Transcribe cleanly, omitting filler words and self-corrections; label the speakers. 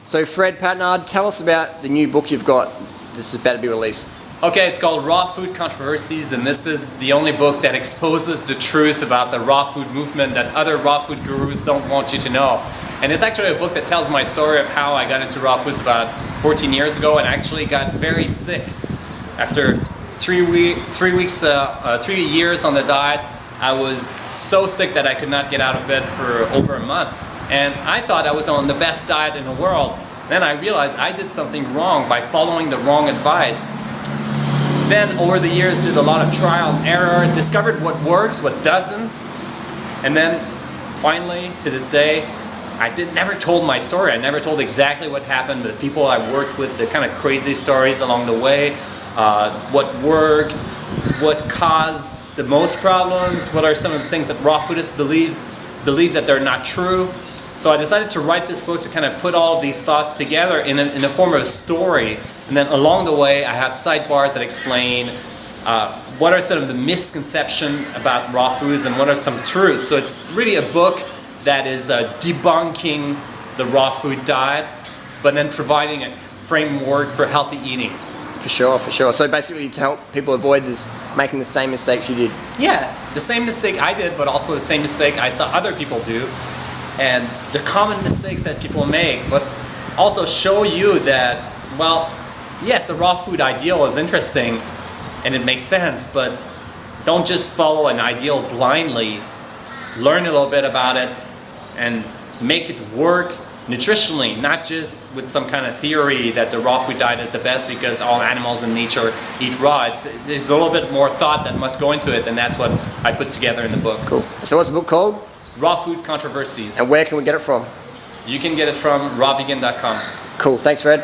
Speaker 1: So Fred Patnard, tell us about the new book you've got. This is about to be released.
Speaker 2: Okay, it's called Raw Food Controversies, and this is the only book that exposes the truth about the raw food movement that other raw food gurus don't want you to know. And it's actually a book that tells my story of how I got into raw foods about 14 years ago and actually got very sick. After 3 years on the diet, I was so sick that I could not get out of bed for over a month. And I thought I was on the best diet in the world. Then I realized I did something wrong by following the wrong advice. Then over the years did a lot of trial and error, discovered what works, what doesn't, and then finally to this day I never told my story. I never told exactly what happened, but the people I worked with, the kind of crazy stories along the way, what worked, what caused the most problems, what are some of the things that raw foodists believe that they're not true. So I decided to write this book to kind of put all of these thoughts together in the form of a story. And then along the way, I have sidebars that explain what are some of the misconceptions about raw foods and what are some truths. So it's really a book that is debunking the raw food diet, but then providing a framework for healthy eating.
Speaker 1: For sure, for sure. So basically to help people avoid making the same mistakes you did.
Speaker 2: Yeah, the same mistake I did, but also the same mistake I saw other people do. And the common mistakes that people make, but also show you that, well, yes, the raw food ideal is interesting and it makes sense, but don't just follow an ideal blindly. Learn a little bit about it and make it work nutritionally, not just with some kind of theory that the raw food diet is the best because all animals in nature eat raw. There's a little bit more thought that must go into it, and that's what I put together in the book.
Speaker 1: Cool. So what's the book called?
Speaker 2: Raw Food Controversies.
Speaker 1: And where can we get it from?
Speaker 2: You can get it from rawvegan.com.
Speaker 1: Cool. Thanks, Fred.